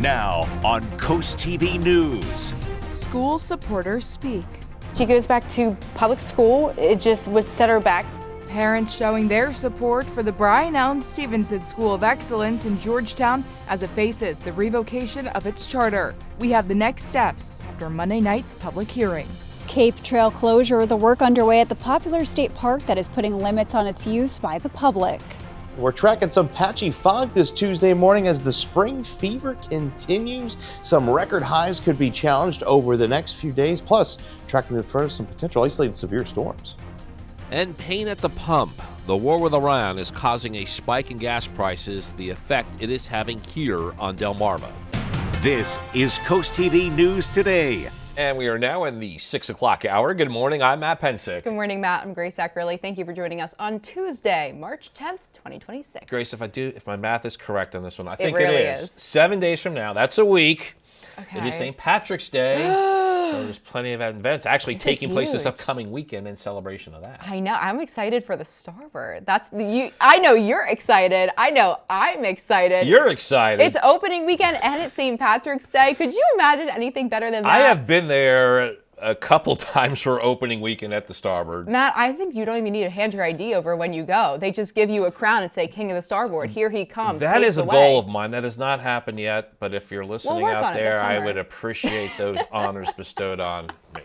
Now on CoastTV News. School supporters speak. She goes back to public school. It just would set her back. Parents showing their support for the Brian Allen Stevenson School of Excellence in Georgetown as it faces the revocation of its charter. We have the next steps after Monday night's public hearing. Cape Trail closure, the work underway at the popular state park that is putting limits on its use by the public. We're tracking some patchy fog this Tuesday morning as the spring fever continues. Some record highs could be challenged over the next few days, plus tracking the threat of some potential isolated severe storms. And pain at the pump. The war with Iran is causing a spike in gas prices, the effect it is having here on Delmarva. This is CoastTV News Today. And we are now in the 6 o'clock hour. Good morning, I'm Matt Pensick. Good morning, Matt. I'm Grace Ackerley. Thank you for joining us on Tuesday, March 10th, 2026. Grace, if my math is correct on this one, I think really it is. 7 days from now, that's a week. Okay. It is St. Patrick's Day. So there's plenty of events actually taking place this upcoming weekend in celebration of that. I know. I'm excited for the Starboard. I know you're excited. I know I'm excited. You're excited. It's opening weekend and it's St. Patrick's Day. Could you imagine anything better than that? I have been there a couple times for opening weekend at the Starboard. Matt, I think you don't even need to hand your ID over when you go. They just give you a crown and say, King of the Starboard, here he comes. That is a goal of mine. That has not happened yet, but if you're listening out there, I would appreciate those honors bestowed on me.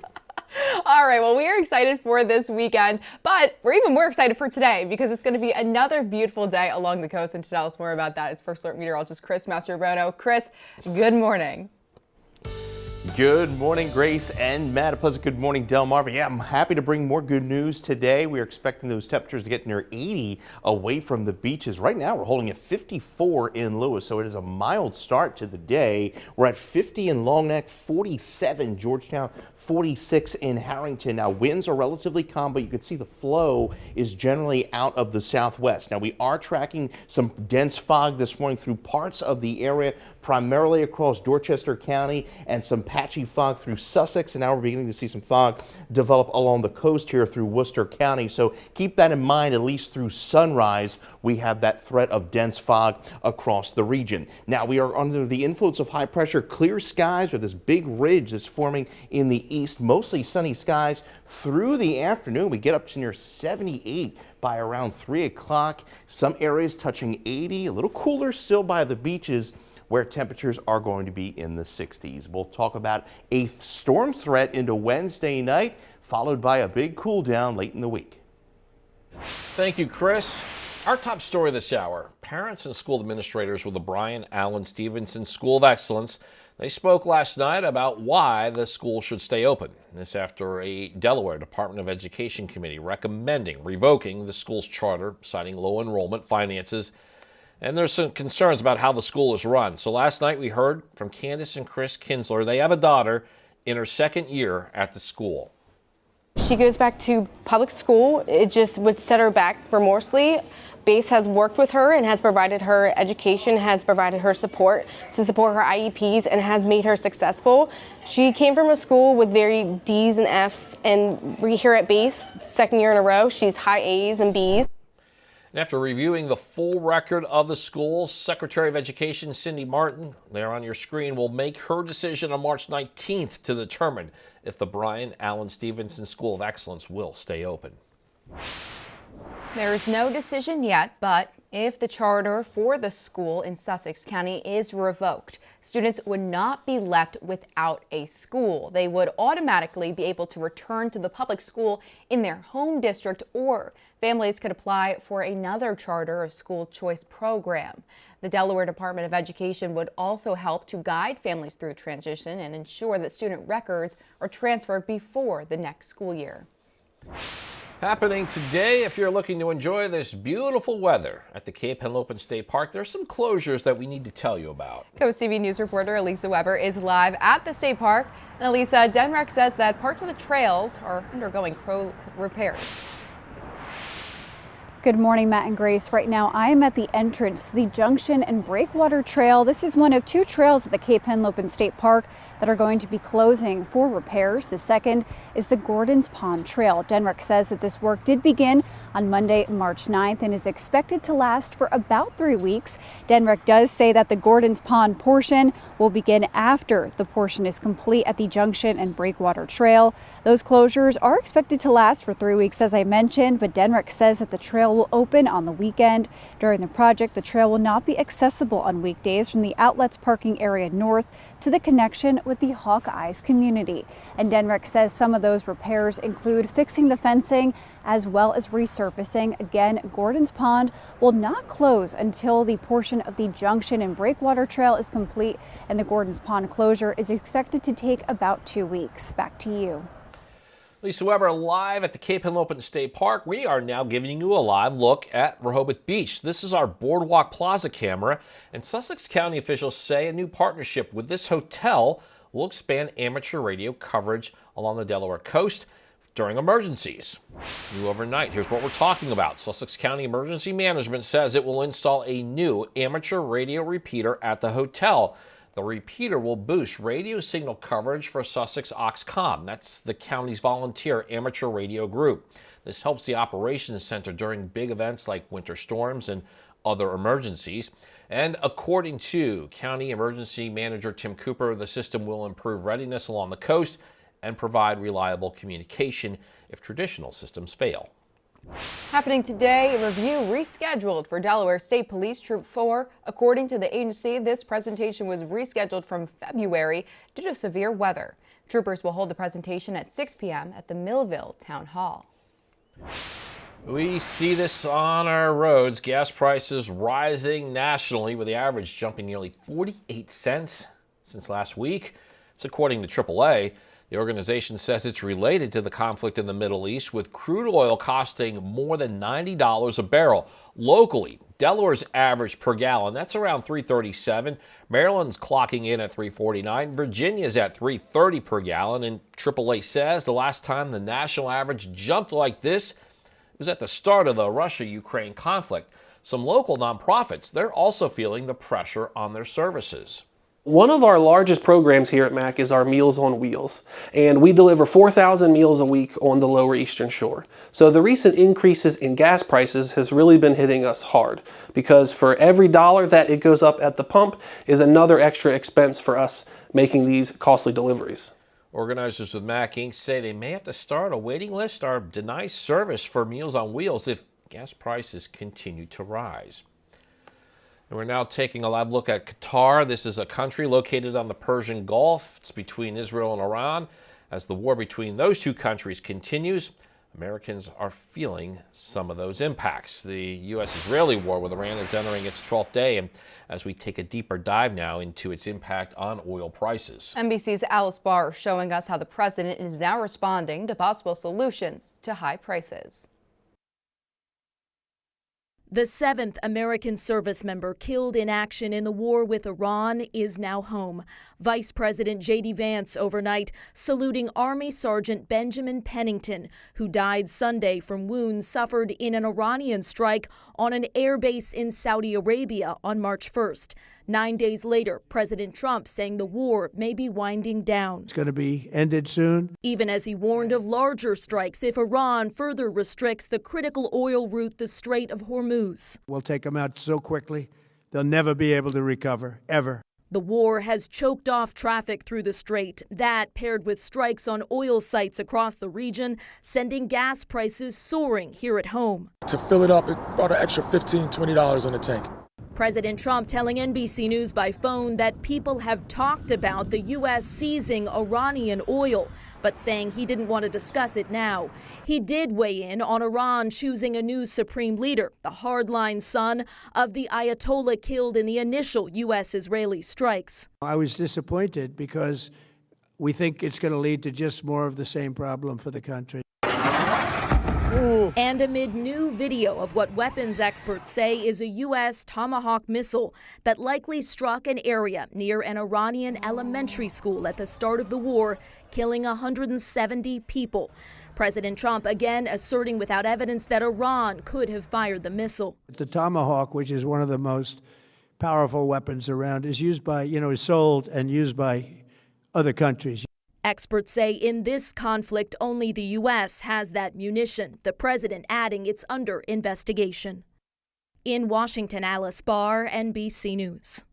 All right, well, we are excited for this weekend, but we're even more excited for today because it's going to be another beautiful day along the coast. And to tell us more about that is First Alert meteorologist Chris Mastrobono. Chris, good morning. Good morning, Grace and Matt. A pleasant good morning, Delmarva. Yeah, I'm happy to bring more good news today. We're expecting those temperatures to get near 80 away from the beaches. Right now, we're holding at 54 in Lewis, so it is a mild start to the day. We're at 50 in Long Neck, 47 Georgetown, 46 in Harrington. Now, winds are relatively calm, but you can see the flow is generally out of the southwest. Now, we are tracking some dense fog this morning through parts of the area, primarily across Dorchester County, and some patchy fog through Sussex, and now we're beginning to see some fog develop along the coast here through Worcester County. So keep that in mind. At least through sunrise, we have that threat of dense fog across the region. Now we are under the influence of high pressure, clear skies with this big ridge that's forming in the east, mostly sunny skies through the afternoon. We get up to near 78 by around 3 o'clock. Some areas touching 80, a little cooler still by the beaches, where temperatures are going to be in the 60s. We'll talk about a storm threat into Wednesday night, followed by a big cool down late in the week. Thank you, Chris. Our top story this hour, parents and school administrators with the Brian Allen Stevenson School of Excellence. They spoke last night about why the school should stay open. This after a Delaware Department of Education committee recommending revoking the school's charter, citing low enrollment finances. And there's some concerns about how the school is run. So last night we heard from Candace and Chris Kinsler. They have a daughter in her second year at the school. She goes back to public school. It just would set her back remorselessly. Base has worked with her and has provided her education, has provided her support to support her IEPs, and has made her successful. She came from a school with very D's and F's, and here at Base, second year in a row, she's high A's and B's. And after reviewing the full record of the school, Secretary of Education Cindy Martin, there on your screen, will make her decision on March 19th to determine if the Brian Allen Stevenson School of Excellence will stay open. There is no decision yet, but if the charter for the school in Sussex County is revoked, students would not be left without a school. They would automatically be able to return to the public school in their home district, or families could apply for another charter or school choice program. The Delaware Department of Education would also help to guide families through transition and ensure that student records are transferred before the next school year. Happening today, if you're looking to enjoy this beautiful weather at the Cape Henlopen State Park, there's some closures that we need to tell you about. CoastTV News reporter Elisa Weber is live at the state park. And Elisa, DNREC says that parts of the trails are undergoing repairs. Good morning, Matt and Grace. Right now, I am at the entrance to the Junction and Breakwater Trail. This is one of two trails at the Cape Henlopen State Park that are going to be closing for repairs. The second is the Gordon's Pond Trail. DNREC says that this work did begin on Monday, March 9th, and is expected to last for about 3 weeks. DNREC does say that the Gordon's Pond portion will begin after the portion is complete at the Junction and Breakwater Trail. Those closures are expected to last for 3 weeks, as I mentioned, but DNREC says that the trail will open on the weekend. During the project, the trail will not be accessible on weekdays from the outlets parking area north to the connection with the Hawkeyes community. And DNREC says some of those repairs include fixing the fencing as well as resurfacing. Again, Gordon's Pond will not close until the portion of the Junction and Breakwater Trail is complete, and the Gordon's Pond closure is expected to take about 2 weeks. Back to you. Lisa Weber live at the Cape Henlopen State Park. We are now giving you a live look at Rehoboth Beach. This is our Boardwalk Plaza camera, and Sussex County officials say a new partnership with this hotel will expand amateur radio coverage along the Delaware coast during emergencies. New overnight, here's what we're talking about. Sussex County Emergency Management says it will install a new amateur radio repeater at the hotel. The repeater will boost radio signal coverage for Sussex Oxcom. That's the county's volunteer amateur radio group. This helps the operations center during big events like winter storms and other emergencies. And according to County Emergency Manager Tim Cooper, the system will improve readiness along the coast and provide reliable communication if traditional systems fail. Happening today, a review rescheduled for Delaware State Police Troop 4. According to the agency, this presentation was rescheduled from February due to severe weather. Troopers will hold the presentation at 6 p.m. at the Millville Town Hall. We see this on our roads. Gas prices rising nationally, with the average jumping nearly 48 cents since last week. It's according to AAA. The organization says it's related to the conflict in the Middle East, with crude oil costing more than $90 a barrel. Locally, Delaware's average per gallon, that's around $3.37. Maryland's clocking in at $3.49. Virginia's at $3.30 per gallon. And AAA says the last time the national average jumped like this was at the start of the Russia-Ukraine conflict. Some local nonprofits, they're also feeling the pressure on their services. One of our largest programs here at MAC is our Meals on Wheels, and we deliver 4,000 meals a week on the Lower Eastern Shore. So the recent increases in gas prices has really been hitting us hard, because for every dollar that it goes up at the pump is another extra expense for us making these costly deliveries. Organizers with MAC Inc. say they may have to start a waiting list or deny service for Meals on Wheels if gas prices continue to rise. And we're now taking a live look at Qatar. This is a country located on the Persian Gulf. It's between Israel and Iran. As the war between those two countries continues, Americans are feeling some of those impacts. The U.S.-Israeli war with Iran is entering its 12th day, and as we take a deeper dive now into its impact on oil prices. NBC's Alice Barr showing us how the president is now responding to possible solutions to high prices. The 7th American service member killed in action in the war with Iran is now home. Vice President J.D. Vance overnight saluting Army Sergeant Benjamin Pennington, who died Sunday from wounds suffered in an Iranian strike on an air base in Saudi Arabia on March 1st. 9 days later, President Trump saying the war may be winding down. It's going to be ended soon. Even as he warned of larger strikes if Iran further restricts the critical oil route, the Strait of Hormuz. We'll take them out so quickly, they'll never be able to recover, ever. The war has choked off traffic through the strait. That, paired with strikes on oil sites across the region, sending gas prices soaring here at home. To fill it up, it's about an extra $15, $20 on the tank. President Trump telling NBC News by phone that people have talked about the U.S. seizing Iranian oil, but saying he didn't want to discuss it now. He did weigh in on Iran choosing a new supreme leader, the hardline son of the Ayatollah killed in the initial U.S.-Israeli strikes. I was disappointed because we think it's going to lead to just more of the same problem for the country. And amid new video of what weapons experts say is a U.S. Tomahawk missile that likely struck an area near an Iranian elementary school at the start of the war, killing 170 people. President Trump again asserting without evidence that Iran could have fired the missile. The Tomahawk, which is one of the most powerful weapons around, is used by, is sold and used by other countries. Experts say in this conflict, only the U.S. has that munition, the president adding it's under investigation. In Washington, Alice Barr, NBC News.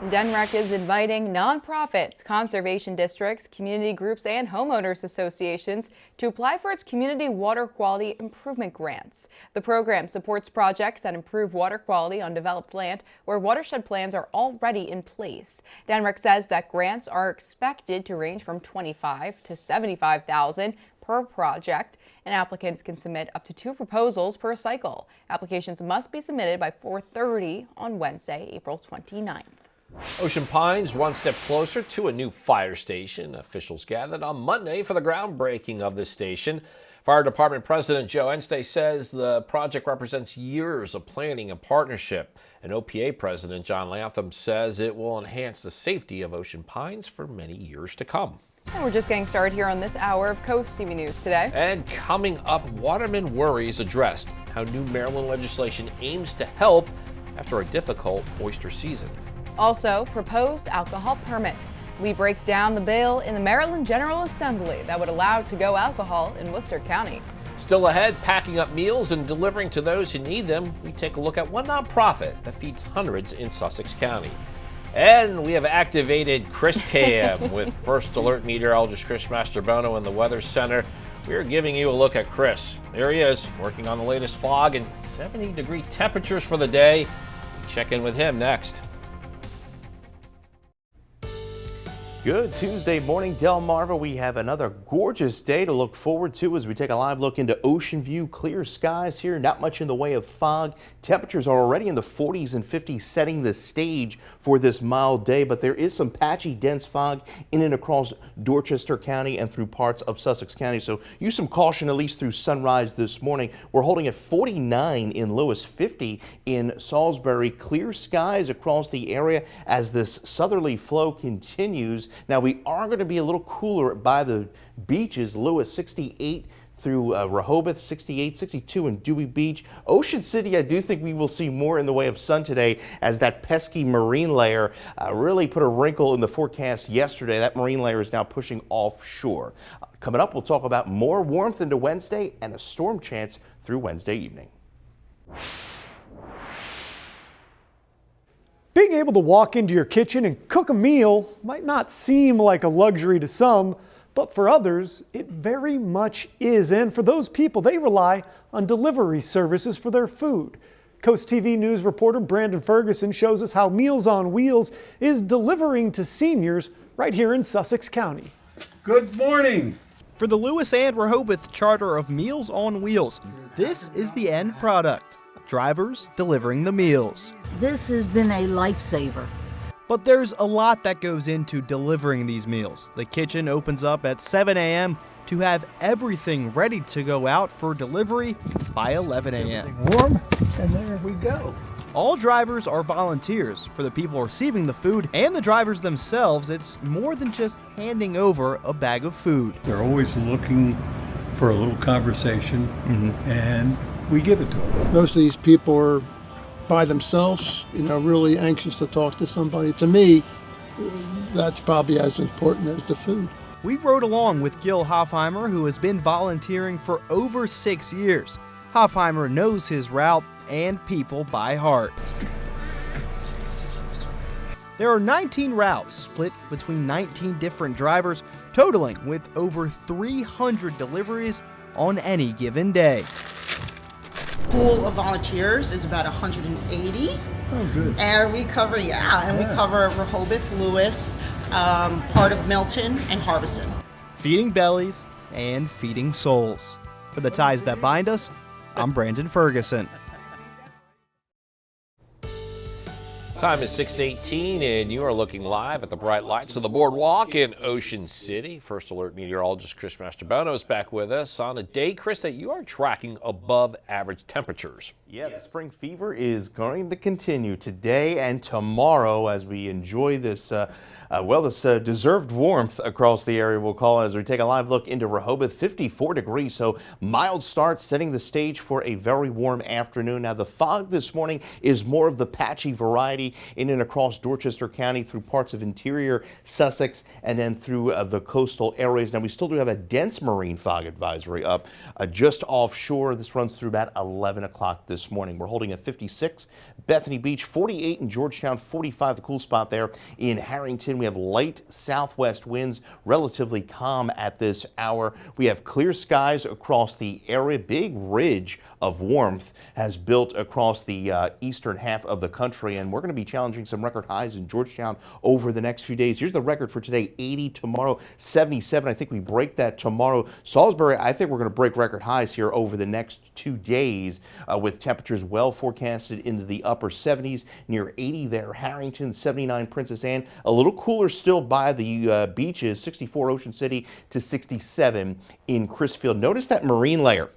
DNREC is inviting nonprofits, conservation districts, community groups, and homeowners associations to apply for its community water quality improvement grants. The program supports projects that improve water quality on developed land where watershed plans are already in place. DNREC says that grants are expected to range from $25,000 to $75,000 per project, and applicants can submit up to 2 proposals per cycle. Applications must be submitted by 4:30 on Wednesday, April 29th. Ocean Pines one step closer to a new fire station. Officials gathered on Monday for the groundbreaking of this station. Fire Department President Joe Enstay says the project represents years of planning and partnership. And OPA President John Latham says it will enhance the safety of Ocean Pines for many years to come. And we're just getting started here on this hour of CoastTV News today. And coming up, waterman worries addressed, how new Maryland legislation aims to help after a difficult oyster season. Also, proposed alcohol permit. We break down the bill in the Maryland General Assembly that would allow to-go alcohol in Worcester County. Still ahead, packing up meals and delivering to those who need them. We take a look at one nonprofit that feeds hundreds in Sussex County. And we have activated Chris Cam with First Alert meteorologist Chris Mastrobono in the Weather Center. We're giving you a look at Chris. There he is, working on the latest fog and 70-degree temperatures for the day. Check in with him next. Good Tuesday morning, Delmarva. We have another gorgeous day to look forward to as we take a live look into Ocean View. Clear skies here, not much in the way of fog. Temperatures are already in the 40s and 50s, setting the stage for this mild day, but there is some patchy, dense fog in and across Dorchester County and through parts of Sussex County. So use some caution at least through sunrise this morning. We're holding at 49 in Lewis, 50 in Salisbury. Clear skies across the area as this southerly flow continues. Now we are going to be a little cooler by the beaches. Lewis 68 through Rehoboth 68, 62 in Dewey Beach. Ocean City, I do think we will see more in the way of sun today as that pesky marine layer really put a wrinkle in the forecast yesterday. That marine layer is now pushing offshore. Coming up, we'll talk about more warmth into Wednesday and a storm chance through Wednesday evening. Being able to walk into your kitchen and cook a meal might not seem like a luxury to some, but for others, it very much is. And for those people, they rely on delivery services for their food. CoastTV News reporter Brandon Ferguson shows us how Meals on Wheels is delivering to seniors right here in Sussex County. Good morning. For the Lewis and Rehoboth charter of Meals on Wheels, this is the end product. Drivers delivering the meals. This has been a lifesaver. But there's a lot that goes into delivering these meals. The kitchen opens up at 7 a.m. to have everything ready to go out for delivery by 11 a.m. Warm, and there we go. All drivers are volunteers. For the people receiving the food and the drivers themselves, it's more than just handing over a bag of food. They're always looking for a little conversation, and we give it to them. Most of these people are by themselves, really anxious to talk to somebody. To me, that's probably as important as the food. We rode along with Gil Hoffheimer, who has been volunteering for over 6 years. Hoffheimer knows his route and people by heart. There are 19 routes split between 19 different drivers, totaling with over 300 deliveries on any given day. Pool of volunteers is about 180. Oh, good. And we cover, we cover Rehoboth, Lewis, part of Milton, and Harbison. Feeding bellies and feeding souls. For the ties that bind us, I'm Brandon Ferguson. Time is 6:18 and you are looking live at the bright lights of the boardwalk in Ocean City. First Alert meteorologist Chris Mastrobono is back with us on a day, Chris, that you are tracking above average temperatures. Yeah, the spring fever is going to continue today and tomorrow as we enjoy this deserved warmth across the area, we'll call it, as we take a live look into Rehoboth. 54 degrees, so mild start, setting the stage for a very warm afternoon. Now, the fog this morning is more of the patchy variety. City, in and across Dorchester County, through parts of interior Sussex, and then through the coastal areas. Now, we still do have a dense marine fog advisory up just offshore. This runs through about 11 o'clock this morning. We're holding at 56 Bethany Beach, 48 in Georgetown, 45 the cool spot there in Harrington. We have light southwest winds, relatively calm at this hour. We have clear skies across the area. Big ridge of warmth has built across the eastern half of the country, and we're going to be challenging some record highs in Georgetown over the next few days. Here's the record for today: 80 tomorrow, 77. I think we break that tomorrow. Salisbury, I think we're going to break record highs here over the next 2 days, with temperatures well forecasted into the upper 70s, near 80 there. Harrington, 79 Princess Anne, a little cooler still by the beaches, 64 Ocean City to 67 in Crisfield. Notice that marine layer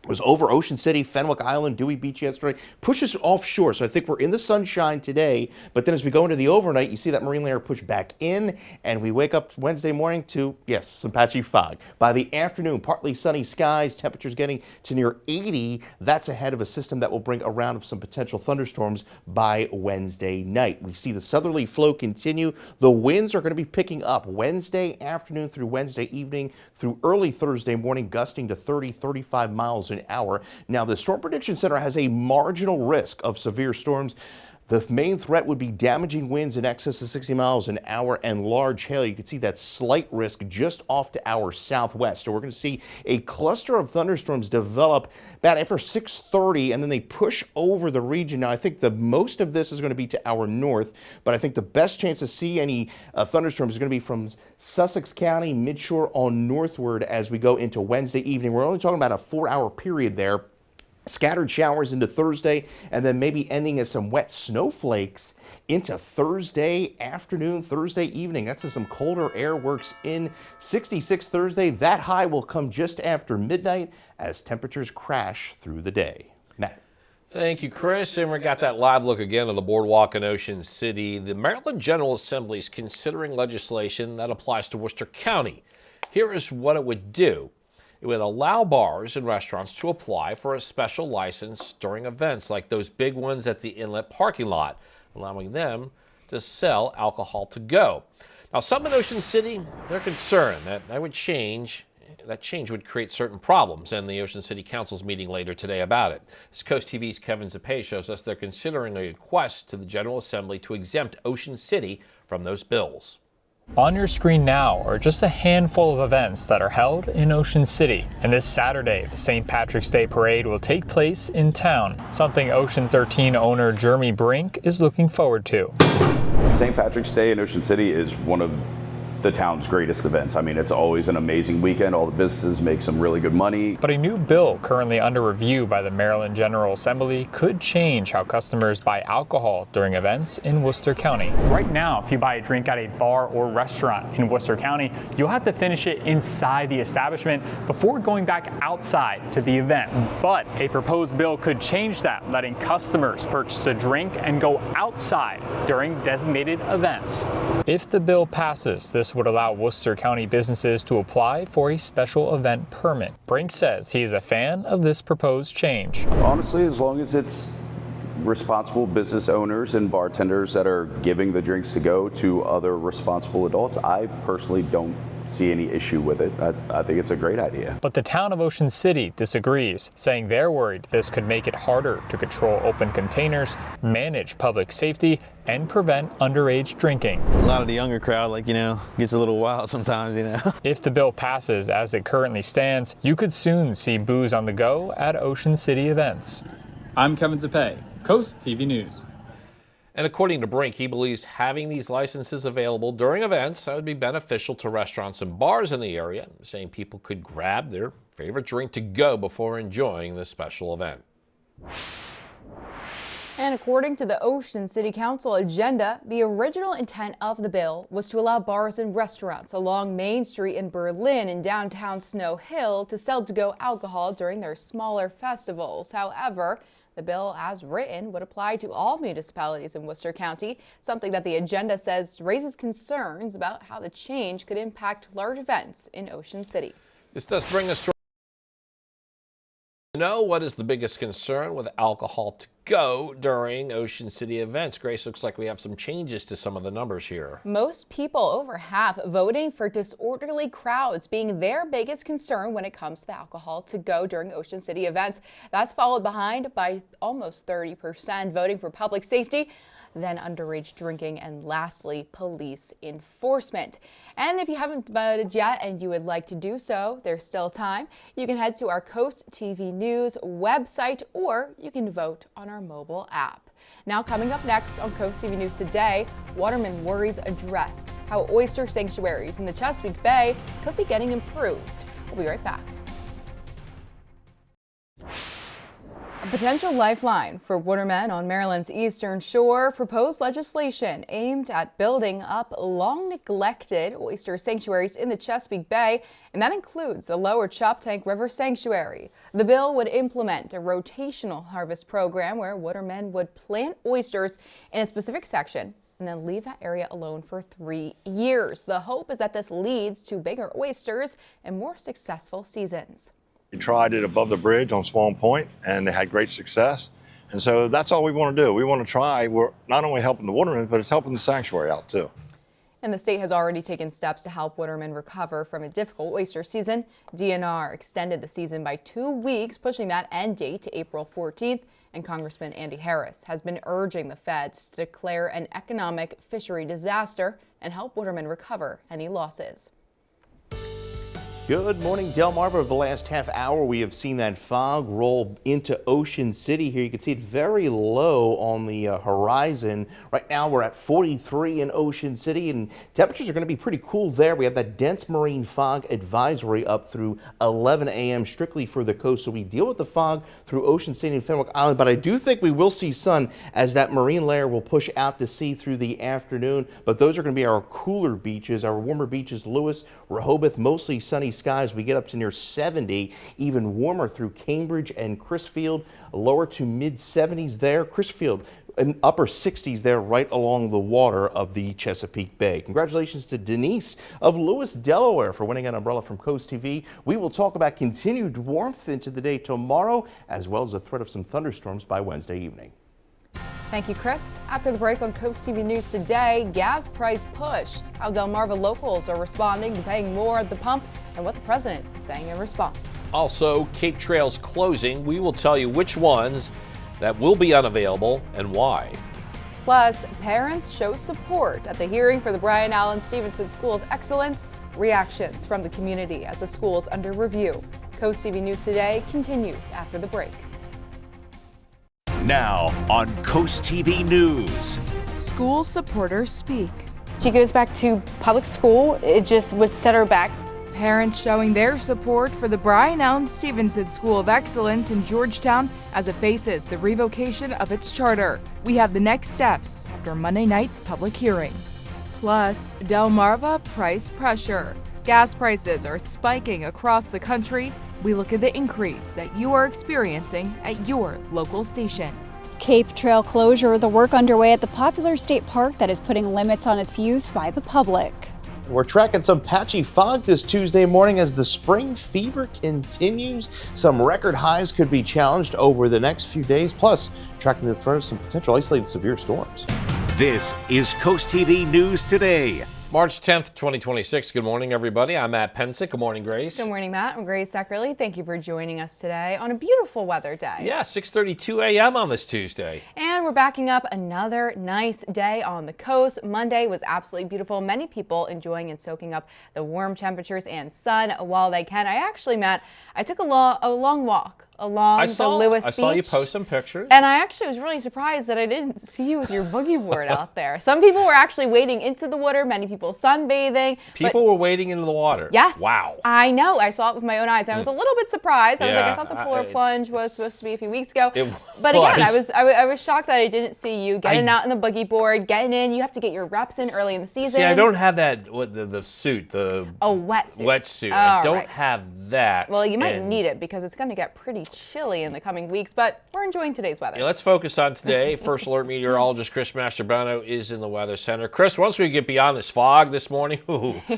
was over Ocean City, Fenwick Island, Dewey Beach yesterday, pushes offshore. So I think we're in the sunshine today, but then as we go into the overnight, you see that marine layer push back in, and we wake up Wednesday morning to, yes, some patchy fog. By the afternoon, partly sunny skies, temperatures getting to near 80. That's ahead of a system that will bring a round of some potential thunderstorms by Wednesday night. We see the southerly flow continue. The winds are going to be picking up Wednesday afternoon through Wednesday evening through early Thursday morning, gusting to 30, 35 miles an hour. Now, the Storm Prediction Center has a marginal risk of severe storms. The main threat would be damaging winds in excess of 60 miles an hour and large hail. You can see that slight risk just off to our southwest. So we're going to see a cluster of thunderstorms develop about after 6:30, and then they push over the region. Now, I think the most of this is going to be to our north, but I think the best chance to see any thunderstorms is going to be from Sussex County, midshore on northward as we go into Wednesday evening. We're only talking about a 4-hour period there. Scattered showers into Thursday, and then maybe ending as some wet snowflakes into Thursday afternoon, Thursday evening. That's as some colder air works in. 66 Thursday. That high will come just after midnight as temperatures crash through the day. Matt. Thank you, Chris. And we got that live look again of the boardwalk in Ocean City. The Maryland General Assembly is considering legislation that applies to Worcester County. Here is what it would do. It would allow bars and restaurants to apply for a special license during events like those big ones at the inlet parking lot, allowing them to sell alcohol to go. Now, some in Ocean City, they're concerned that that change would create certain problems, and the Ocean City Council's meeting later today about it. As Coast TV's Kevin Zapay shows us, they're considering a request to the General Assembly to exempt Ocean City from those bills. On your screen now are just a handful of events that are held in Ocean City. And this Saturday, the St. Patrick's Day Parade will take place in town, something Ocean 13 owner Jeremy Brink is looking forward to. St. Patrick's Day in Ocean City is one of the town's greatest events. I mean, it's always an amazing weekend. All the businesses make some really good money. But a new bill currently under review by the Maryland General Assembly could change how customers buy alcohol during events in Worcester County. Right now, if you buy a drink at a bar or restaurant in Worcester County, you'll have to finish it inside the establishment before going back outside to the event. But a proposed bill could change that, letting customers purchase a drink and go outside during designated events. If the bill passes, this would allow Worcester County businesses to apply for a special event permit. Brink says he is a fan of this proposed change. Honestly, as long as it's responsible business owners and bartenders that are giving the drinks to go to other responsible adults, I personally don't see any issue with it. I think it's a great idea. But the town of Ocean City disagrees, saying they're worried this could make it harder to control open containers, manage public safety, and prevent underage drinking. A lot of the younger crowd, gets a little wild sometimes, If the bill passes as it currently stands, you could soon see booze on the go at Ocean City events. I'm Kevin Zapay, Coast TV News. And according to Brink, he believes having these licenses available during events would be beneficial to restaurants and bars in the area, saying people could grab their favorite drink to go before enjoying this special event. And according to the Ocean City Council agenda, the original intent of the bill was to allow bars and restaurants along Main Street in Berlin and downtown Snow Hill to sell to-go alcohol during their smaller festivals. However, the bill as written would apply to all municipalities in Worcester County, something that the agenda says raises concerns about how the change could impact large events in Ocean City. This does bring us to what is the biggest concern with alcohol to go during Ocean City events. Grace, looks like we have some changes to some of the numbers here. Most people, over half, voting for disorderly crowds being their biggest concern when it comes to the alcohol to go during Ocean City events. That's followed behind by almost 30% voting for public safety, then underage drinking, and lastly, police enforcement. And if you haven't voted yet and you would like to do so, there's still time. You can head to our Coast TV News website, or you can vote on our mobile app. Now, coming up next on Coast TV News Today, waterman worries addressed, how oyster sanctuaries in the Chesapeake Bay could be getting improved. We'll be right back. A potential lifeline for watermen on Maryland's eastern shore. Proposed legislation aimed at building up long-neglected oyster sanctuaries in the Chesapeake Bay, and that includes the Lower Choptank River Sanctuary. The bill would implement a rotational harvest program where watermen would plant oysters in a specific section and then leave that area alone for 3 years. The hope is that this leads to bigger oysters and more successful seasons. We tried it above the bridge on Swan Point, and they had great success. And so that's all we want to do. We want to try. We're not only helping the watermen, but it's helping the sanctuary out too. And the state has already taken steps to help watermen recover from a difficult oyster season. DNR extended the season by 2 weeks, pushing that end date to April 14th. And Congressman Andy Harris has been urging the feds to declare an economic fishery disaster and help watermen recover any losses. Good morning, Delmarva. Over the last half hour, we have seen that fog roll into Ocean City here. You can see it very low on the horizon. Right now, we're at 43 in Ocean City, and temperatures are going to be pretty cool there. We have that dense marine fog advisory up through 11 a.m. strictly for the coast. So we deal with the fog through Ocean City and Fenwick Island, but I do think we will see sun as that marine layer will push out to sea through the afternoon. But those are going to be our cooler beaches, our warmer beaches, Lewis, Rehoboth, mostly sunny skies. We get up to near 70, even warmer through Cambridge and Crisfield, lower to mid 70s there. Crisfield and upper 60s there right along the water of the Chesapeake Bay. Congratulations to Denise of Lewis, Delaware for winning an umbrella from Coast TV. We will talk about continued warmth into the day tomorrow, as well as the threat of some thunderstorms by Wednesday evening. Thank you, Chris. After the break on Coast TV News Today, gas price push, how Delmarva locals are responding to paying more at the pump, and what the president is saying in response. Also, Cape Trails closing. We will tell you which ones that will be unavailable and why. Plus, parents show support at the hearing for the Brian Allen Stevenson School of Excellence. Reactions from the community as the school is under review. Coast TV News Today continues after the break. Now on Coast TV News. School supporters speak. She goes back to public school. It just would set her back. Parents showing their support for the Brian Allen Stevenson School of Excellence in Georgetown as it faces the revocation of its charter. We have the next steps after Monday night's public hearing. Plus, Delmarva price pressure. Gas prices are spiking across the country. We look at the increase that you are experiencing at your local station. Cape Trail closure, the work underway at the popular state park that is putting limits on its use by the public. We're tracking some patchy fog this Tuesday morning as the spring fever continues. Some record highs could be challenged over the next few days, plus tracking the threat of some potential isolated severe storms. This is Coast TV News Today. March 10th, 2026. Good morning, everybody. I'm Matt Pensick. Good morning, Grace. Good morning, Matt. I'm Grace Eckerly. Thank you for joining us today on a beautiful weather day. Yeah, 6:32 a.m. on this Tuesday. And we're backing up another nice day on the coast. Monday was absolutely beautiful. Many people enjoying and soaking up the warm temperatures and sun while they can. Matt, I took a long walk along the Lewis Beach. I saw you post some pictures. And I actually was really surprised that I didn't see you with your boogie board out there. Some people were actually wading into the water, many people sunbathing. People were wading into the water. Yes. Wow. I know. I saw it with my own eyes. I was a little bit surprised. I was like, I thought the polar plunge was supposed to be a few weeks ago. But again, I was shocked that I didn't see you getting out in the boogie board, getting in. You have to get your reps in early in the season. See, I don't have that, the suit, wetsuit. Wetsuit. I don't have that. Well, you might need it because it's going to get pretty chilly in the coming weeks, but we're enjoying today's weather. Yeah, let's focus on today. First Alert meteorologist Chris Mastrobuono is in the Weather Center. Chris, once we get beyond this fog this morning,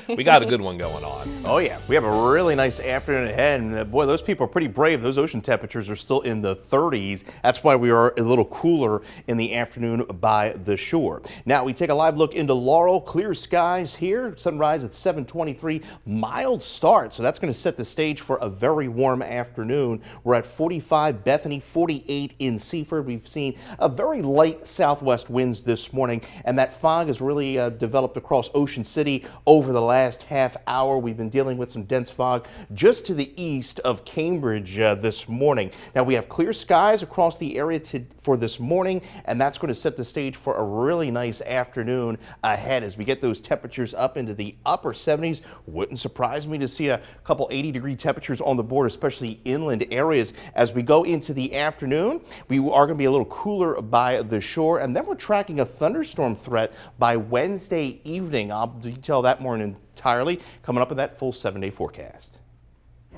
we got a good one going on. Oh yeah, we have a really nice afternoon ahead, and boy, those people are pretty brave. Those ocean temperatures are still in the 30s. That's why we are a little cooler in the afternoon by the shore. Now we take a live look into Laurel. Clear skies here. Sunrise at 7:23. Mild start, so that's going to set the stage for a very warm afternoon. We're at 45 Bethany, 48 in Seaford. We've seen a very light southwest winds this morning, and that fog has really developed across Ocean City over the last half hour. We've been dealing with some dense fog just to the east of Cambridge this morning. Now we have clear skies across the area for this morning, and that's going to set the stage for a really nice afternoon ahead as we get those temperatures up into the upper 70s. Wouldn't surprise me to see a couple 80-degree temperatures on the board, especially inland areas. As we go into the afternoon, we are going to be a little cooler by the shore, and then we're tracking a thunderstorm threat by Wednesday evening. I'll detail that more entirely coming up in that full 7-day forecast.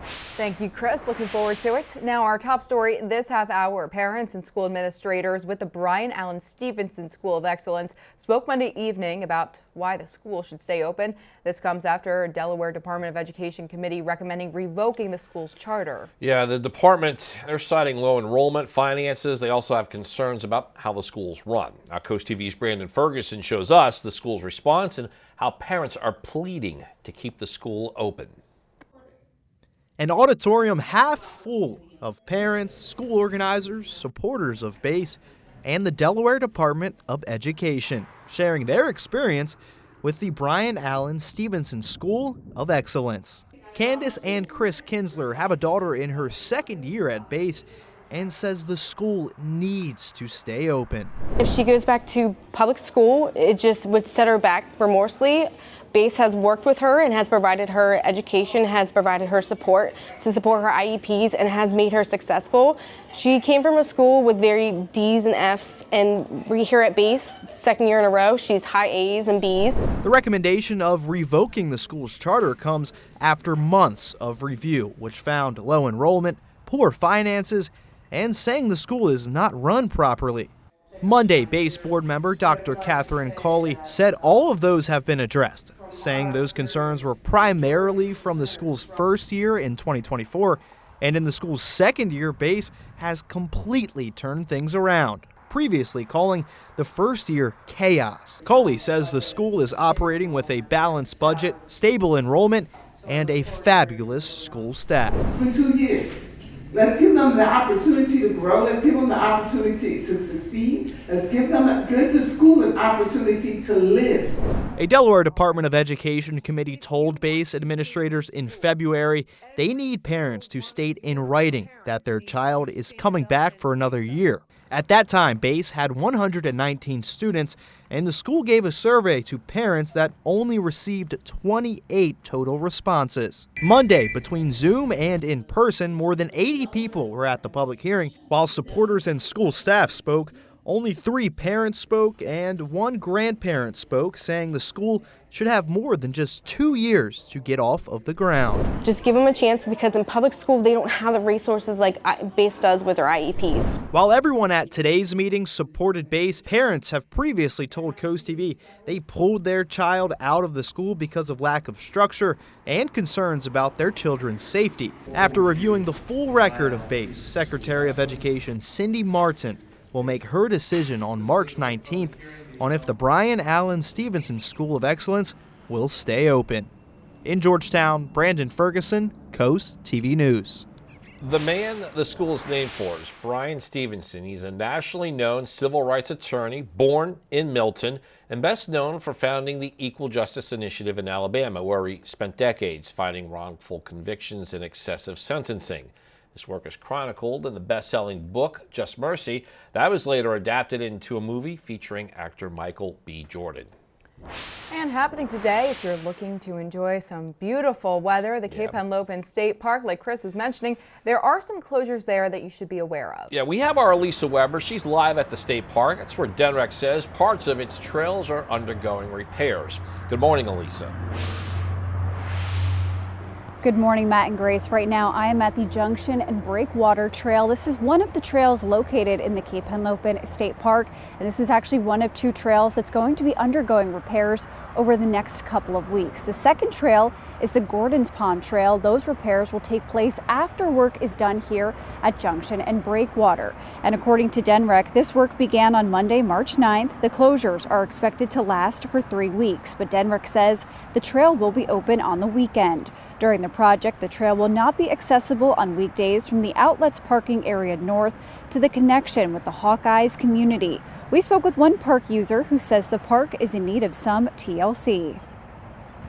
Thank you, Chris. Looking forward to it. Now, our top story this half hour. Parents and school administrators with the Brian Allen Stevenson School of Excellence spoke Monday evening about why the school should stay open. This comes after Delaware Department of Education committee recommending revoking the school's charter. Yeah, the department, they're citing low enrollment finances. They also have concerns about how the school's run. Now, CoastTV's Brandon Ferguson shows us the school's response and how parents are pleading to keep the school open. An auditorium half full of parents, school organizers, supporters of BASE, and the Delaware Department of Education, sharing their experience with the Brian Allen Stevenson School of Excellence. Candace and Chris Kinsler have a daughter in her second year at BASE and says the school needs to stay open. If she goes back to public school, it just would set her back remorsely. BASE has worked with her and has provided her education, has provided her support to support her IEPs, and has made her successful. She came from a school with very D's and F's, and here at BASE, second year in a row, she's high A's and B's. The recommendation of revoking the school's charter comes after months of review, which found low enrollment, poor finances, and saying the school is not run properly. Monday, BASE board member Dr. Catherine Cawley said all of those have been addressed, saying those concerns were primarily from the school's first year in 2024, and in the school's second year, BASE has completely turned things around, previously calling the first year chaos. Cawley says the school is operating with a balanced budget, stable enrollment, and a fabulous school staff. It's been 2 years. Let's give them the opportunity to grow. Let's give them the opportunity to succeed. Let's give the school an opportunity to live. A Delaware Department of Education committee told BASE administrators in February they need parents to state in writing that their child is coming back for another year. At that time, BASE had 119 students, and the school gave a survey to parents that only received 28 total responses. Monday, between Zoom and in person, more than 80 people were at the public hearing. While supporters and school staff spoke, only 3 parents spoke and 1 grandparent spoke, saying the school should have more than just 2 years to get off of the ground. Just give them a chance, because in public school they don't have the resources like BASE does with their IEPs. While everyone at today's meeting supported BASE, parents have previously told CoastTV they pulled their child out of the school because of lack of structure and concerns about their children's safety. After reviewing the full record of BASE, Secretary of Education Cindy Martin will make her decision on March 19th on if the Brian Allen Stevenson School of Excellence will stay open. In Georgetown, Brandon Ferguson, Coast TV News. The man the school is named for is Brian Stevenson. He's a nationally known civil rights attorney, born in Milton, and best known for founding the Equal Justice Initiative in Alabama, where he spent decades fighting wrongful convictions and excessive sentencing. This work is chronicled in the best-selling book, Just Mercy. That was later adapted into a movie featuring actor Michael B. Jordan. And happening today, if you're looking to enjoy some beautiful weather, the Cape Henlopen State Park, like Chris was mentioning, there are some closures there that you should be aware of. Yeah, we have our Elisa Weber. She's live at the state park. That's where DNREC says parts of its trails are undergoing repairs. Good morning, Elisa. Good morning, Matt and Grace. Right now, I am at the Junction and Breakwater Trail. This is one of the trails located in the Cape Henlopen State Park, and this is actually one of two trails that's going to be undergoing repairs over the next couple of weeks. The second trail is the Gordon's Pond Trail. Those repairs will take place after work is done here at Junction and Breakwater. And according to DNREC, this work began on Monday, March 9th. The closures are expected to last for 3 weeks, but DNREC says the trail will be open on the weekend. During the project, the trail will not be accessible on weekdays from the outlets parking area north to the connection with the Hawkeyes community. We spoke with one park user who says the park is in need of some TLC.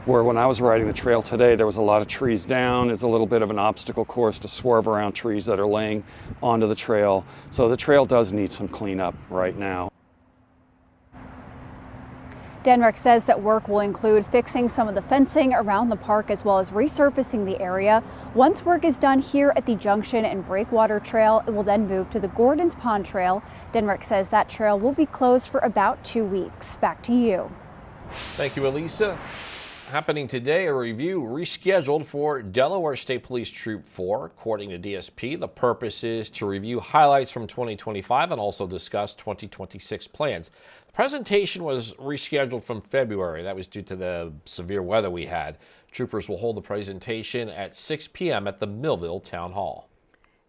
Where when I was riding the trail today, there was a lot of trees down. It's a little bit of an obstacle course to swerve around trees that are laying onto the trail. So the trail does need some cleanup right now. DNREC says that work will include fixing some of the fencing around the park as well as resurfacing the area. Once work is done here at the Junction and Breakwater Trail, it will then move to the Gordon's Pond Trail. DNREC says that trail will be closed for about 2 weeks. Back to you. Thank you, Elisa. Happening today, a review rescheduled for Delaware State Police Troop 4. According to DSP, the purpose is to review highlights from 2025 and also discuss 2026 plans. The presentation was rescheduled from February. That was due to the severe weather we had. Troopers will hold the presentation at 6 p.m. at the Millville Town Hall.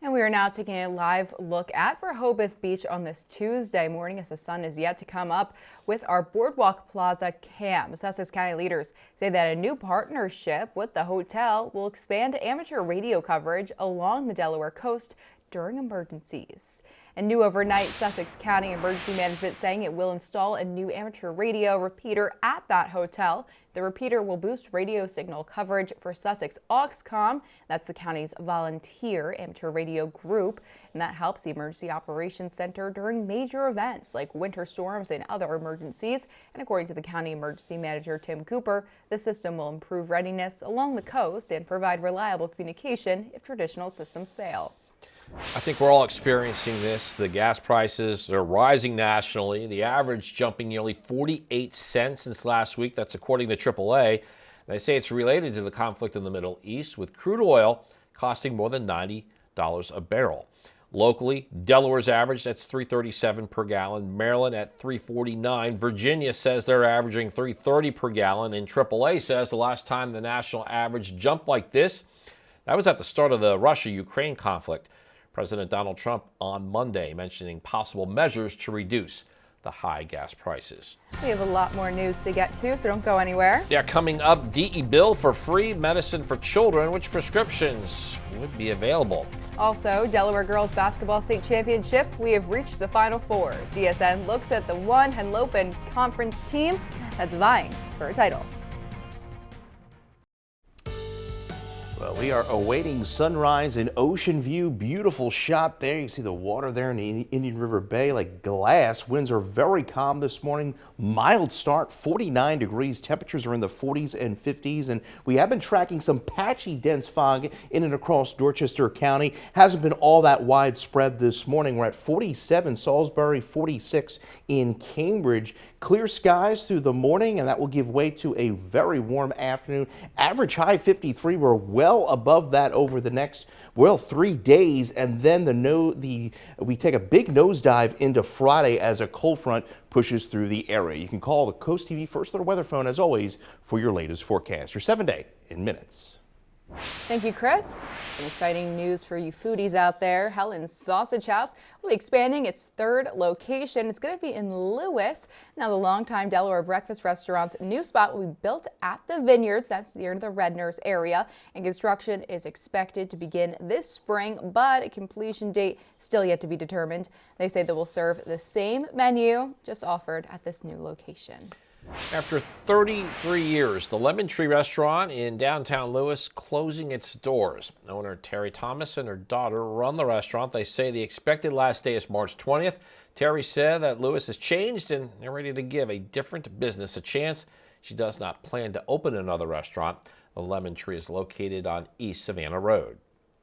And we are now taking a live look at Rehoboth Beach on this Tuesday morning as the sun is yet to come up with our Boardwalk Plaza cam. Sussex County leaders say that a new partnership with the hotel will expand amateur radio coverage along the Delaware coast during emergencies. And new overnight, Sussex County Emergency Management saying it will install a new amateur radio repeater at that hotel. The repeater will boost radio signal coverage for Sussex Auxcom. That's the county's volunteer amateur radio group, and that helps the Emergency Operations Center during major events like winter storms and other emergencies. And according to the county emergency manager, Tim Cooper, the system will improve readiness along the coast and provide reliable communication if traditional systems fail. I think we're all experiencing this. The gas prices are rising nationally. The average jumping nearly 48 cents since last week. That's according to AAA. They say it's related to the conflict in the Middle East, with crude oil costing more than $90 a barrel. Locally, Delaware's average, that's $3.37 per gallon. Maryland at $3.49. Virginia says they're averaging $3.30 per gallon. And AAA says the last time the national average jumped like this, that was at the start of the Russia-Ukraine conflict. President Donald Trump on Monday mentioning possible measures to reduce the high gas prices. We have a lot more news to get to, so don't go anywhere. Yeah, coming up, DE bill for free medicine for children. Which prescriptions would be available? Also, Delaware Girls Basketball State Championship. We have reached the Final Four. DSN looks at the one Henlopen Conference team that's vying for a title. Well, we are awaiting sunrise in Ocean View. Beautiful shot there. You can see the water there in the Indian River Bay like glass. Winds are very calm this morning. Mild start, 49 degrees. Temperatures are in the 40s and 50s. And we have been tracking some patchy dense fog in and across Dorchester County. Hasn't been all that widespread this morning. We're at 47 Salisbury, 46 in Cambridge. Clear skies through the morning, and that will give way to a very warm afternoon. Average high 53. We're well above that over the next, 3 days, and then we take a big nosedive into Friday as a cold front pushes through the area. You can call the Coast TV First Alert Weather Phone as always for your latest forecast. Your 7-day in minutes. Thank you, Chris. Some exciting news for you foodies out there. Helen's Sausage House will be expanding its third location. It's going to be in Lewis. Now, the longtime Delaware breakfast restaurant's new spot will be built at the Vineyards. That's near the Redners area. And construction is expected to begin this spring, but a completion date still yet to be determined. They say they will serve the same menu just offered at this new location. After 33 years, the Lemon Tree restaurant in downtown Lewis closing its doors. Owner Terry Thomas and her daughter run the restaurant. They say the expected last day is March 20th. Terry said that Lewis has changed and they're ready to give a different business a chance. She does not plan to open another restaurant. The Lemon Tree is located on East Savannah Road.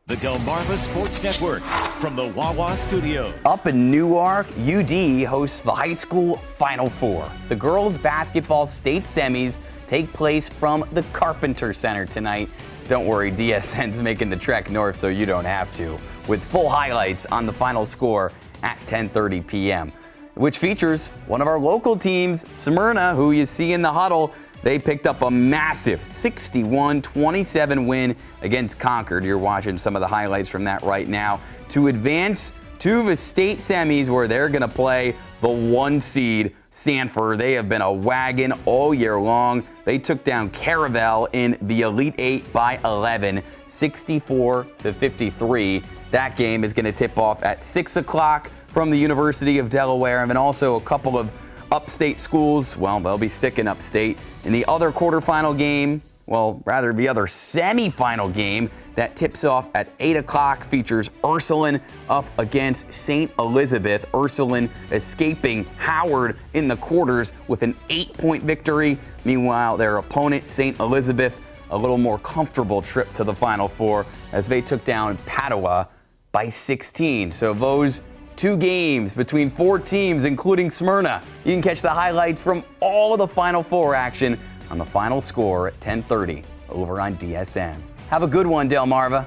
The Delmarva Sports Network from the Wawa Studios. Up in Newark, UD hosts the high school Final Four. The girls basketball state semis take place from the Carpenter Center tonight. don't worry, DSN's making the trek north so you don't have to, with full highlights on the final score at 10:30 p.m., which features one of our local teams, Smyrna, who you see in the huddle. They picked up a massive 61-27 win against Concord. You're watching some of the highlights from that right now to advance to the state semis, where they're going to play the 1 seed Sanford. They have been a wagon all year long. They took down Caravel in the Elite 8 by 11, 64-53. That game is going to tip off at 6 o'clock from the University of Delaware, and then also a couple of upstate schools. Well, they'll be sticking upstate. In the other quarterfinal game, well, rather the other semifinal game that tips off at 8 o'clock features Ursuline up against St. Elizabeth. Ursuline escaping Howard in the quarters with an 8-point victory. Meanwhile, their opponent, St. Elizabeth, a little more comfortable trip to the Final Four as they took down Padua by 16. So those 2 games between 4 teams, including Smyrna. You can catch the highlights from all of the Final Four action on the final score at 10:30 over on DSN. Have a good one, Delmarva.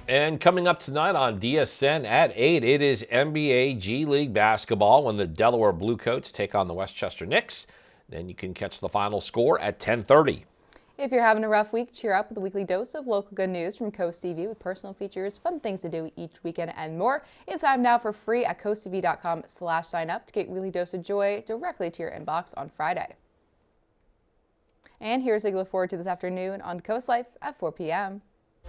And coming up tonight on DSN at 8, it is NBA G League basketball when the Delaware Bluecoats take on the Westchester Knicks. Then you can catch the final score at 10:30. If you're having a rough week, cheer up with a weekly dose of local good news from Coast TV with personal features, fun things to do each weekend, and more. It's time now for free at coasttv.com/sign up to get weekly dose of joy directly to your inbox on Friday. And here's what you look forward to this afternoon on Coast Life at 4 p.m.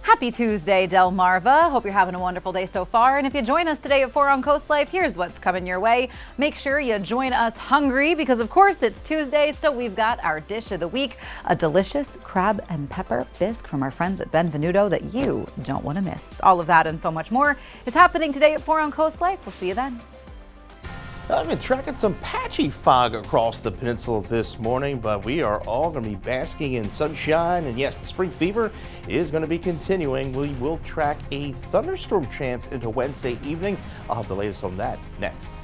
Happy Tuesday, Delmarva. Hope you're having a wonderful day so far. And if you join us today at 4 on Coast Life, here's what's coming your way. Make sure you join us hungry because, of course, it's Tuesday, so we've got our dish of the week, a delicious crab and pepper bisque from our friends at Benvenuto that you don't want to miss. All of that and so much more is happening today at 4 on Coast Life. We'll see you then. I've been tracking some patchy fog across the peninsula this morning, but we are all going to be basking in sunshine. And yes, the spring fever is going to be continuing. We will track a thunderstorm chance into Wednesday evening. I'll have the latest on that next.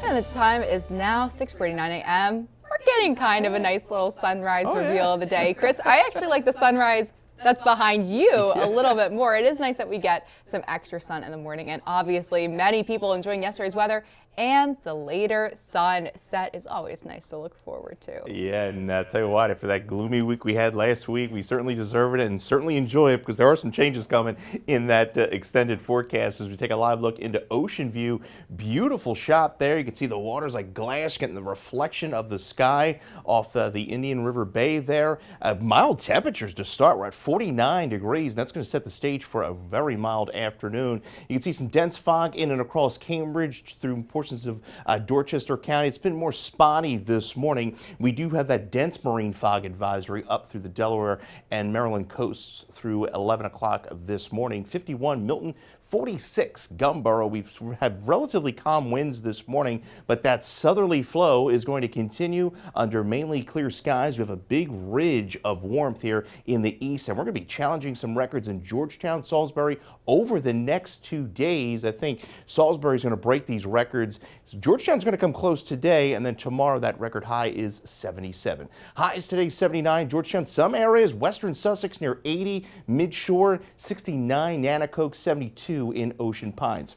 And the time is now 6:49 a.m. We're getting kind of a nice little sunrise reveal of the day. Chris, I actually like the sunrise that's behind you a little bit more. It is nice that we get some extra sun in the morning, and obviously many people enjoying yesterday's weather, and the later sunset is always nice to look forward to. Yeah, and I'll tell you what, after that gloomy week we had last week, we certainly deserve it and certainly enjoy it because there are some changes coming in that extended forecast as we take a live look into Ocean View. Beautiful shot there. You can see the water's like glass, getting the reflection of the sky off the Indian River Bay there. Mild temperatures to start. We're at 49 degrees. That's going to set the stage for a very mild afternoon. You can see some dense fog in and across Cambridge through portions of Dorchester County. It's been more spotty this morning. We do have that dense marine fog advisory up through the Delaware and Maryland coasts through 11 o'clock this morning. 51 Milton, 46 Gumboro. We've had relatively calm winds this morning, but that southerly flow is going to continue under mainly clear skies. We have a big ridge of warmth here in the east, and we're going to be challenging some records in Georgetown, Salisbury over the next 2 days. I think Salisbury is going to break these records. Georgetown's going to come close today, and then tomorrow that record high is 77. Highs today 79. Georgetown, some areas, western Sussex near 80, Midshore 69, Nanacoke 72 in Ocean Pines.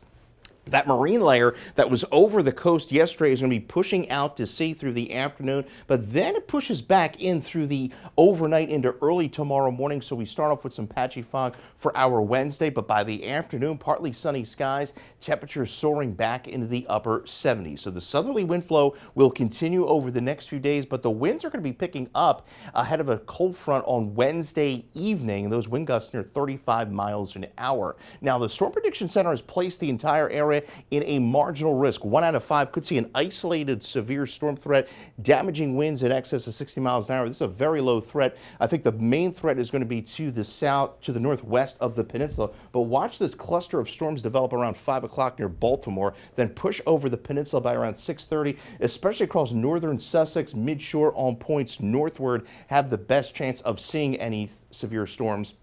That marine layer that was over the coast yesterday is going to be pushing out to sea through the afternoon, but then it pushes back in through the overnight into early tomorrow morning. So we start off with some patchy fog for our Wednesday, but by the afternoon, partly sunny skies, temperatures soaring back into the upper 70s. So the southerly wind flow will continue over the next few days, but the winds are going to be picking up ahead of a cold front on Wednesday evening. Those wind gusts near 35 miles an hour. Now, the Storm Prediction Center has placed the entire area in a marginal risk. 1 out of 5 could see an isolated severe storm threat, damaging winds in excess of 60 miles an hour. This is a very low threat. I think the main threat is going to be to the south, to the northwest of the peninsula. But watch this cluster of storms develop around 5 o'clock near Baltimore, then push over the peninsula by around 6:30, especially across northern Sussex, midshore on points northward, have the best chance of seeing any severe storms.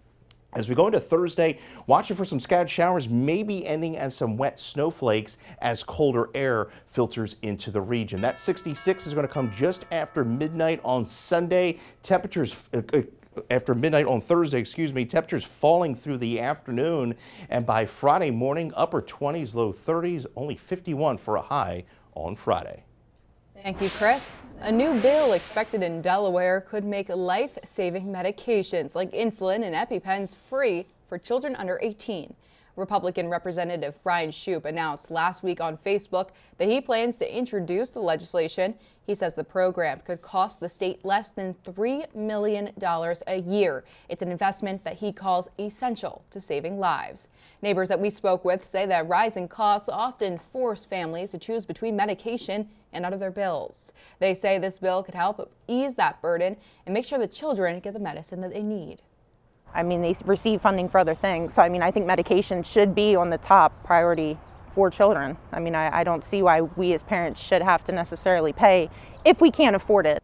As we go into Thursday, watching for some scattered showers, maybe ending as some wet snowflakes as colder air filters into the region. That 66 is going to come just after midnight on Sunday. Temperatures after midnight on Thursday, temperatures falling through the afternoon, and by Friday morning, upper 20s, low 30s, only 51 for a high on Friday. Thank you, Chris. A new bill expected in Delaware could make life-saving medications like insulin and EpiPens free for children under 18. Republican Representative Brian Shoup announced last week on Facebook that he plans to introduce the legislation. He says the program could cost the state less than $3 million a year. It's an investment that he calls essential to saving lives. Neighbors that we spoke with say that rising costs often force families to choose between medication and out of their bills. They say this bill could help ease that burden and make sure the children get the medicine that they need. I mean, they receive funding for other things. So, I mean, I think medication should be on the top priority for children. I mean, I don't see why we as parents should have to necessarily pay if we can't afford it.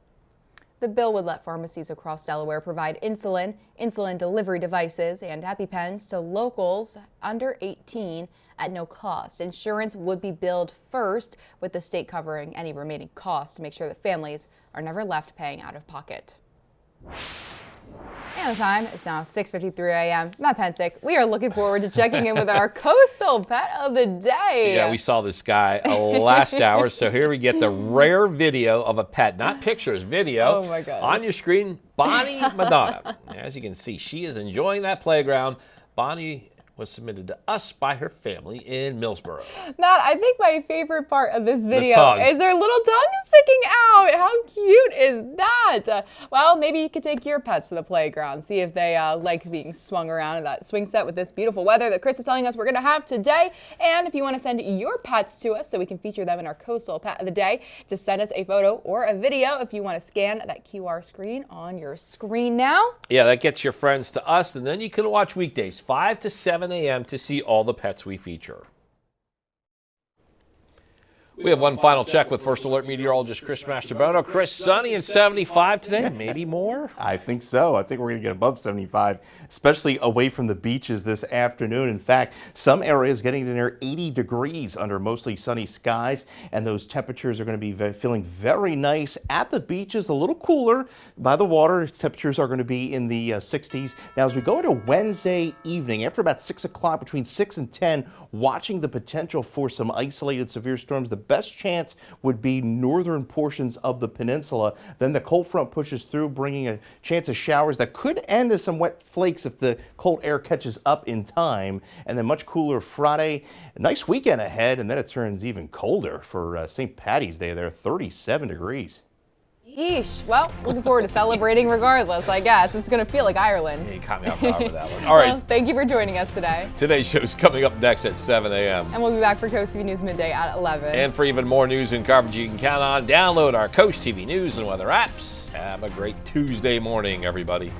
The bill would let pharmacies across Delaware provide insulin delivery devices, and EpiPens to locals under 18 at no cost. Insurance would be billed first, with the state covering any remaining costs to make sure that families are never left paying out of pocket. And the time is now 6:53 a.m. Matt Pensick, we are looking forward to checking in with our coastal pet of the day. Yeah, we saw this guy last hour, so here we get the rare video of a pet, not pictures, video. Oh my gosh. On your screen, Bonnie Madonna. As you can see, she is enjoying that playground. Bonnie was submitted to us by her family in Millsboro. Matt, I think my favorite part of this video is her little tongue sticking out. How cute is that? Well, maybe you could take your pets to the playground, see if they like being swung around in that swing set with this beautiful weather that Chris is telling us we're going to have today. And if you want to send your pets to us so we can feature them in our coastal pet of the day, just send us a photo or a video if you want to scan that QR screen on your screen now. Yeah, that gets your friends to us, and then you can watch weekdays 5 to 7 a.m. to see all the pets we feature. We have one final check with First Alert meteorologist Chris Mastrobono. Chris, sunny and 75 today, maybe more? I think so. I think we're going to get above 75, especially away from the beaches this afternoon. In fact, some areas getting to near 80 degrees under mostly sunny skies, and those temperatures are going to be feeling very nice at the beaches, a little cooler by the water. Temperatures are going to be in the 60s. Now, as we go into Wednesday evening, after about 6 o'clock, between 6 and 10, watching the potential for some isolated severe storms. The best chance would be northern portions of the peninsula. Then the cold front pushes through, bringing a chance of showers that could end as some wet flakes if the cold air catches up in time. And then much cooler Friday. A nice weekend ahead, and then it turns even colder for St. Patty's Day there, 37 degrees. Yeesh. Well, looking forward to celebrating regardless, I guess. It's going to feel like Ireland. Yeah, you caught me off guard with that one. All right. Well, thank you for joining us today. Today's show is coming up next at 7 a.m. And we'll be back for Coast TV News Midday at 11. And for even more news and coverage you can count on, download our Coast TV News and weather apps. Have a great Tuesday morning, everybody.